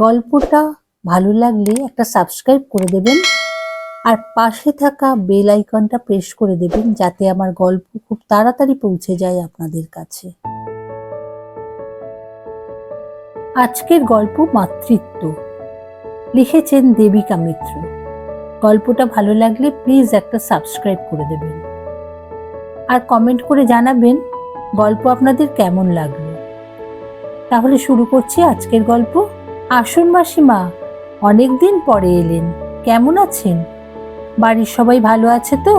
গল্পটা ভালো লাগলে একটা সাবস্ক্রাইব করে দেবেন আর পাশে থাকা বেল আইকনটা প্রেস করে দেবেন যাতে আমার গল্প খুব তাড়াতাড়ি পৌঁছে যায় আপনাদের কাছে। আজকের গল্প মাতৃত্ব, লিখেছেন দেবিকা মিত্র। গল্পটা ভালো লাগলে প্লিজ একটা সাবস্ক্রাইব করে দেবেন আর কমেন্ট করে জানাবেন গল্প আপনাদের কেমন লাগলো। তাহলে শুরু করছি আজকের গল্প। আসুন মাসিমা, অনেকদিন পরে এলেন, কেমন আছেন? বাড়ির সবাই ভালো আছে তো?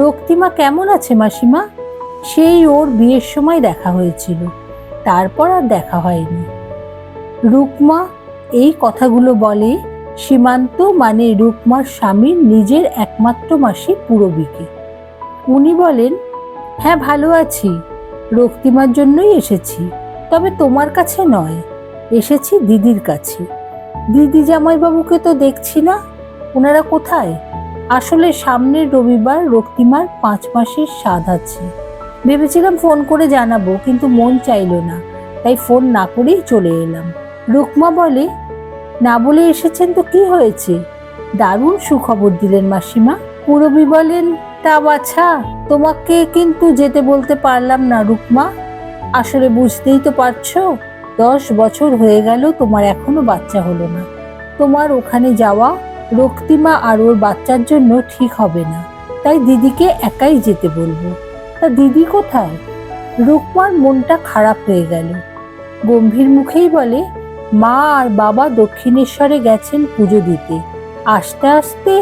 রক্তিমা কেমন আছে মাসিমা? সেই ওর বিয়ের সময় দেখা হয়েছিল, তারপর আর দেখা হয়নি। রুকমা এই কথাগুলো বলে সীমান্ত, মানে রুকমার স্বামীর নিজের একমাত্র মাসি পূরবীকে। উনি বলেন, হ্যাঁ ভালো আছি, রক্তিমার জন্যই এসেছি, তবে তোমার কাছে নয়, এসেছি দিদির কাছে। দিদি জামাইবাবুকে তো দেখছি না, ওনারা কোথায়? আসলে সামনের রবিবার রক্তিমার 5 মাসের শ্রাদ্ধ আছে। ভেবেছিলাম ফোন করে জানাবো, কিন্তু মন চাইল না, তাই ফোন না করেই চলে এলাম। রুকমা বলে, না বলে এসেছেন তো কি হয়েছে? দারুণ সুখবর দিলেন মাসিমা। পূরবী বলেন, তা বাছা, তোমাকে কিন্তু যেতে বলতে পারলাম না রুকমা। আসলে বুঝতেই তো পারছো, 10 বছর হয়ে গেল তোমার এখনো বাচ্চা হলো না। তোমার ওখানে যাওয়া রক্তিমা আর ওর বাচ্চার জন্য ঠিক হবে না, তাই দিদিকে একাই যেতে বলবো। তা দিদি কোথায়? রুকমার মনটা খারাপ হয়ে গেল। গম্ভীর মুখেই বলে, মা আর বাবা দক্ষিণেশ্বরে গেছেন পুজো দিতে, আস্তে আস্তে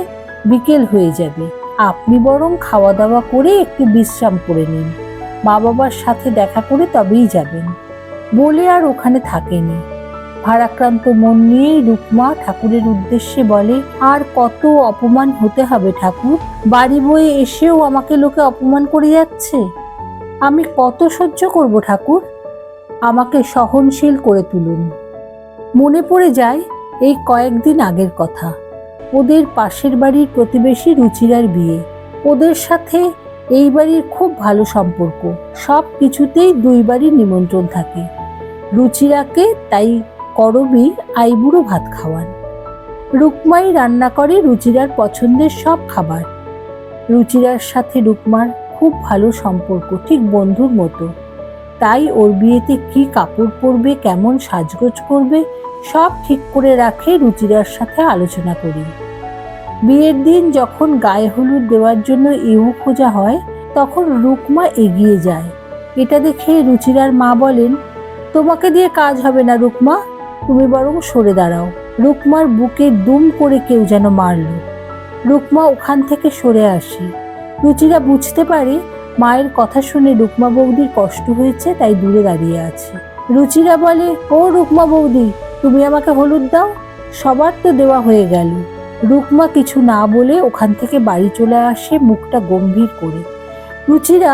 বিকেল হয়ে যাবে। আপনি বরং খাওয়া দাওয়া করে একটু বিশ্রাম করে নিন, মা বাবার সাথে দেখা করে তবেই যাবেন। বলে আর ওখানে থাকেনি। ভারাক্রান্ত মন নিয়েই রুকমা ঠাকুরের উদ্দেশ্যে বলে, আর কত অপমান হতে হবে ঠাকুর? বাড়ি বয়ে এসেও আমাকে লোকে অপমান করে যাচ্ছে, আমি কত সহ্য করব ঠাকুর? আমাকে সহনশীল করে তুলুন। মনে পড়ে যায় এই কয়েকদিন আগের কথা। ওদের পাশের বাড়ির প্রতিবেশী রুচিরার বিয়ে। ওদের সাথে এই বাড়ির খুব ভালো সম্পর্ক, সব কিছুতেই দুই বাড়ির নিমন্ত্রণ থাকে। রুচিরাকে তাই করবি আইবুড়ো ভাত খাওয়ান। রুকমাই রান্না করে রুচিরার পছন্দের সব খাবার। রুচিরার সাথে রুকমার খুব ভালো সম্পর্ক, ঠিক বন্ধুর মতো। তাই ওর বিয়েতে কি কাপড় পরবে, কেমন সাজগোজ করবে, সব ঠিক করে রাখে রুচিরার সাথে আলোচনা করি। বিয়ের দিন যখন গায়ে হলুদ দেওয়ার জন্য ইউ খোঁজা হয়, তখন রুকমা এগিয়ে যায়। এটা দেখে রুচিরার মা বলেন, তোমাকে দিয়ে কাজ হবে না রুকমা, তুমি বরং সরে দাঁড়াও। রুকমার বুকে দুম করে কেউ যেন মারল। রুকমা ওখান থেকে সরে আসে। রুচিরা বুঝতে পারে মায়ের কথা শুনে রুকমা বৌদির কষ্ট হয়েছে, তাই দূরে দাঁড়িয়ে আছে। রুচিরা বলে, ও রুকমা বৌদি, তুমি আমাকে হলুদ দাও, সবার তো দেওয়া হয়ে গেল। রুকমা কিছু না বলে ওখান থেকে বাড়ি চলে আসে, মুখটা গম্ভীর করে। রুচিরা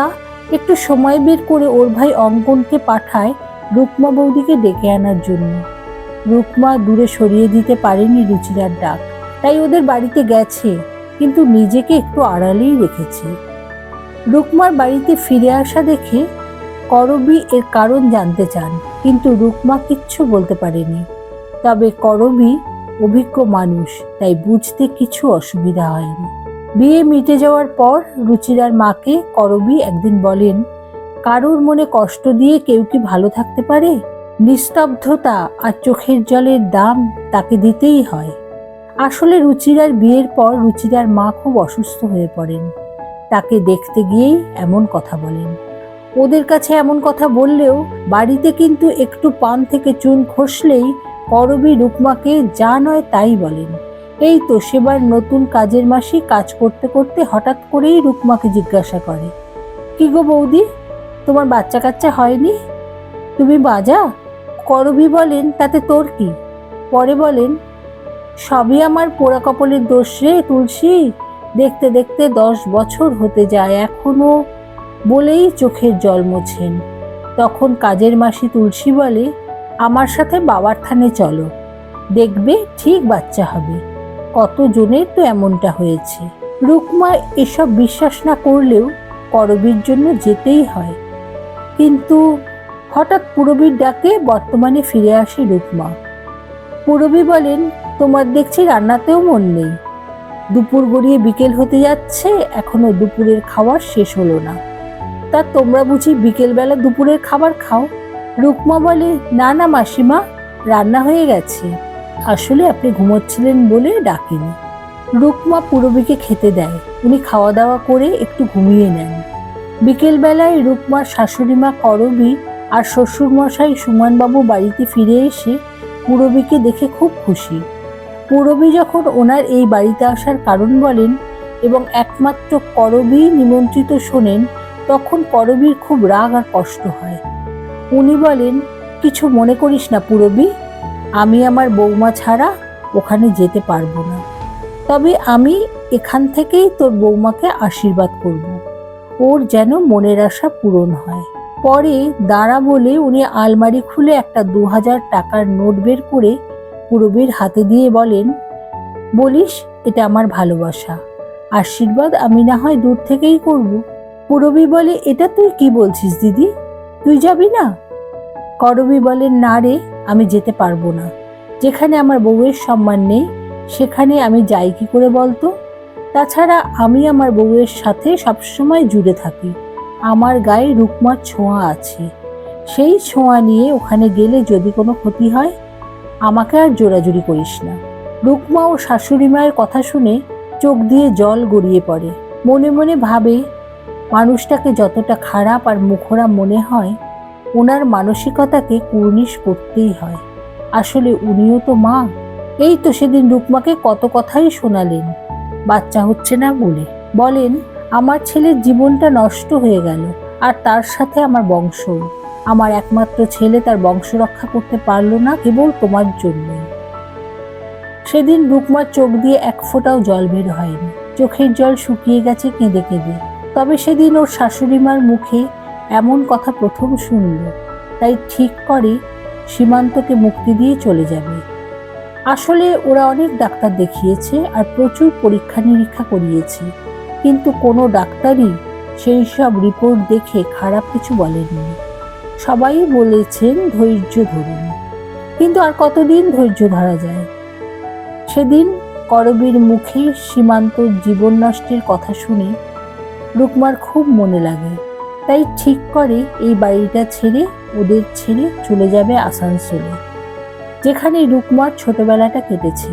একটু সময় বের করে ওর ভাই অঙ্কনকে পাঠায় রুকমা বৌদিকে ডেকে আনার জন্য। রুকমা দূরে সরিয়ে দিতে পারেনি রুচিরার ডাক, তাই ওদের বাড়িতে গেছে, কিন্তু নিজেকে একটু আড়ালেই রেখেছে। রুকমার বাড়িতে ফিরে আসা দেখে করবী এর কারণ জানতে চান, কিন্তু রুকমা কিচ্ছু বলতে পারেনি। তবে করবী অভিজ্ঞ মানুষ, তাই বুঝতে কিছু অসুবিধা হয়নি। বিয়ে মিটে যাওয়ার পর রুচিরার মাকে করবী একদিন বলেন, কারোর মনে কষ্ট দিয়ে কেউ কি ভালো থাকতে পারে? নিস্তব্ধতা আর চোখের জলের দাম তাকে দিতেই হয়। আসলে রুচিরার বিয়ের পর রুচিরার মা খুব অসুস্থ হয়ে পড়েন। তাকে দেখতে গিয়েই এমন কথা বলেন। ওদের কাছে এমন কথা বললেও বাড়িতে কিন্তু একটু পান থেকে চুন খসলেই করবী রুকমাকে যা নয় তাই বলেন। এই তো সেবার নতুন কাজের মাসি কাজ করতে করতে হঠাৎ করেই রুকমাকে জিজ্ঞাসা করে, কি গো বৌদি, তোমার বাচ্চা কাচ্চা হয়নি? তুমি বাজা? করবী বলেন, তাতে তোর কি? পরে বলেন, সবই আমার পোড়া কপালের দোষ রে তুলসী, দেখতে দেখতে 10 বছর হতে যায় এখনো, বলেই চোখের জল মোছেন। তখন কাজের মাসি তুলসী বলে, আমার সাথে বাবার থানে চলো, দেখবে ঠিক বাচ্চা হবে। কত জনের তো এমনটা হয়েছে। রুকমা এসব বিশ্বাস না করলেও করবীর জন্য যেতেই হয়। কিন্তু হঠাৎ পূরবীর ডাকে বর্তমানে ফিরে আসে রুকমা। পূরবী বলেন, তোমার দেখছি রান্নাতেও মন নেই। দুপুর গড়িয়ে বিকেল হতে যাচ্ছে, এখনো দুপুরের খাবার শেষ হলো না। তা তোমরা বুঝি বিকেলবেলা দুপুরের খাবার খাও? রুকমা বলে, না না মাসিমা, রান্না হয়ে গেছে, আসলে আপনি ঘুমোচ্ছিলেন বলে ডাকিনি। রুকমা পূরবীকে খেতে দেয়, উনি খাওয়া দাওয়া করে একটু ঘুমিয়ে নেন। বিকেলবেলায় রুকমার শাশুড়িমা করবী আর শ্বশুরমশাই সুমনবাবু বাড়িতে ফিরে এসে পূরবীকে দেখে খুব খুশি। পূরবী যখন ওনার এই বাড়িতে আসার কারণ বলেন এবং একমাত্র করবী নিমন্ত্রিত শোনেন, তখন করবীর খুব রাগ আর কষ্ট হয়। উনি বলেন, কিছু মনে করিস না পূরবী, আমি আমার বৌমা ছাড়া ওখানে যেতে পারবো না, তবে আমি এখান থেকেই তোর বৌমাকে আশীর্বাদ করব, ওর যেন মনের আশা পূরণ হয়। পরে দাঁড়া বলে উনি আলমারি খুলে একটা 2000 টাকার নোট বের করে পূরবীর হাতে দিয়ে বলেন, বলিস এটা আমার ভালোবাসা, আশীর্বাদ আমি না হয় দূর থেকেই করব। পূরবী বলে, এটা তুই কি বলছিস দিদি, তুই যাবি না? করবী বলেন, না রে, আমি যেতে পারবো না, যেখানে আমার বউয়ের সম্মান নেই সেখানে আমি যাই কি করে বলতো? তাছাড়া আমি আমার বউয়ের সাথে সবসময় জুড়ে থাকি, আমার গায়ে রুকমার ছোঁয়া আছে, সেই ছোঁয়া নিয়ে ওখানে গেলে যদি কোনো ক্ষতি হয়, আমাকে আর জোরাজুরি করিস না। রুকমা ও শাশুড়ি মায়ের কথা শুনে চোখ দিয়ে জল গড়িয়ে পড়ে। মনে মনে ভাবে, মানুষটাকে যতটা খারাপ আর মুখরা মনে হয়, ওনার মানসিকতাকে কুর্নিশ করতেই হয়। আসলে উনিও তো মা। এই তো সেদিন রুকমাকে কত কথাই শোনালেন বাচ্চা হচ্ছে না বলে। বলেন, আমার ছেলের জীবনটা নষ্ট হয়ে গেল, আর তার সাথে আমার বংশ। আমার একমাত্র ছেলে তার বংশ রক্ষা করতে পারলো না কেবল তোমার জন্য। সেদিন রুকমার চোখ দিয়ে এক ফোঁটাও জল বের হয়নি, চোখের জল শুকিয়ে গেছে কেঁদে কেঁদে। তবে সেদিন ওর শাশুড়িমার মুখে এমন কথা প্রথম শুনল, তাই ঠিক করে সীমান্তকে মুক্তি দিয়ে চলে যাবে। আসলে ওরা অনেক ডাক্তার দেখিয়েছে আর প্রচুর পরীক্ষা নিরীক্ষা করিয়েছে, কিন্তু কোনো ডাক্তারই সেই সব রিপোর্ট দেখে খারাপ কিছু বলেননি। সবাই বলেছেন ধৈর্য ধরুন, কিন্তু আর কতদিন ধৈর্য ধরা যায়? সেদিন করবীর মুখে সীমান্তর জীবন নষ্টের কথা শুনে রুকমার খুব মনে লাগে, তাই ঠিক করে এই বাড়িটা ছেড়ে ওদের ছেড়ে চলে যাবে আসানসোলে, যেখানে রুকমার ছোটবেলাটা কেটেছে।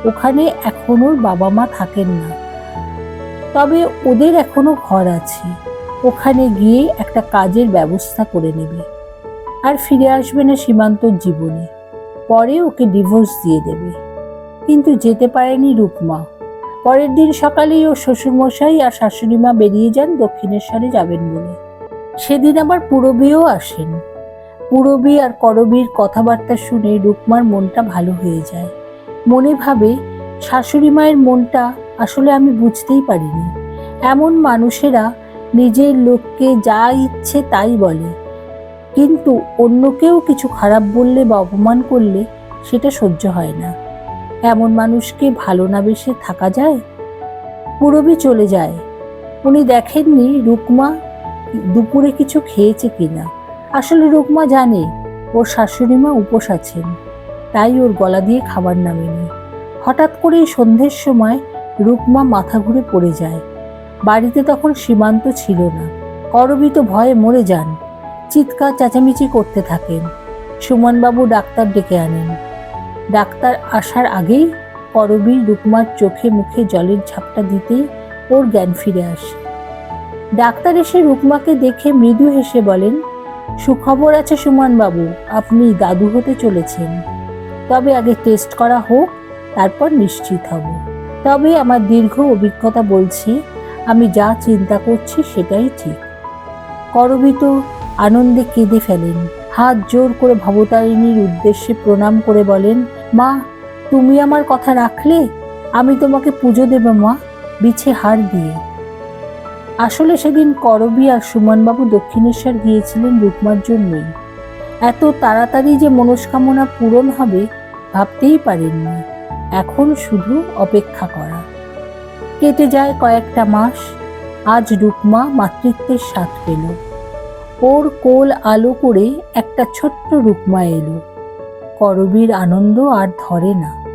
ওখানে এখন ওর বাবা মা থাকেন না, তবে ওদের এখনো ঘর আছে, ওখানে গিয়ে একটা কাজের ব্যবস্থা করে নেবে, আর ফিরে আসবে না সীমান্তর জীবনে। পরে ওকে ডিভোর্স দিয়ে দেবে। কিন্তু যেতে পারেনি রুকমা। পরের দিন সকালেই ওর শ্বশুরমশাই আর শাশুড়িমা বেরিয়ে যান দক্ষিণেশ্বরে যাবেন বলে। সেদিন আবার পূরবীও আসেন। পূরবী আর করবীর কথাবার্তা শুনে রুকমার মনটা ভালো হয়ে যায়। মনে ভাবে, শাশুড়ি মায়ের মনটা আসলে আমি বুঝতেই পারিনি। এমন মানুষেরা নিজের লোককে যা ইচ্ছে তাই বলে, কিন্তু অন্য কেউ কিছু খারাপ বললে বা অপমান করলে সেটা সহ্য হয় না। এমন মানুষকে ভালো না বেশে থাকা যায়? পূরবী চলে যায়। উনি দেখেননি রুকমা দুপুরে কিছু খেয়েছে কিনা। আসলে রুকমা জানে ওর শাশুড়িমা উপোস আছেন, তাই ওর গলা দিয়ে খাবার নামেনি। হঠাৎ করেই সন্ধ্যের সময় রুকমা মাথা ঘুরে পড়ে যায়। বাড়িতে তখন সীমান্ত ছিল না। করবী তো ভয়ে মরে যান, চিৎকার চেঁচামেচি করতে থাকেন। সুমনবাবু ডাক্তার ডেকে আনেন। ডাক্তার আসার আগেই করবী রুকমার চোখে মুখে জলের ঝাপটা দিতেই ওর জ্ঞান ফিরে আসে। ডাক্তার এসে রুকমাকে দেখে মৃদু হেসে বলেন, সুখবর আছে সুমনবাবু, আপনি দাদু হতে চলেছেন। তবে আগে টেস্ট করা হোক, তারপর নিশ্চিত হব। তবে আমার দীর্ঘ অভিজ্ঞতা বলছে আমি যা চিন্তা করছি সেটাই ঠিক। করবী তো আনন্দে কেঁদে ফেলেন। হাত জোর করে ভবতারিণীর উদ্দেশ্যে প্রণাম করে বলেন, মা, তুমি আমার কথা রাখলে, আমি তোমাকে পুজো দেব মা, বিছে হার দিয়ে। আসলে সেদিন করবী আর সুমনবাবু দক্ষিণেশ্বর গিয়েছিলেন রুকমার জন্যই। এত তাড়াতাড়ি যে মনস্কামনা পূরণ হবে ভাবতেই পারেননি। এখন শুধু অপেক্ষা করা। কেটে যায় কয়েকটা মাস। আজ রুকমা মাতৃত্বের স্বাদ পেল। ওর কোল আলো করে একটা ছোট্ট রুকমা এলো। করবীর আনন্দ আর ধরে না।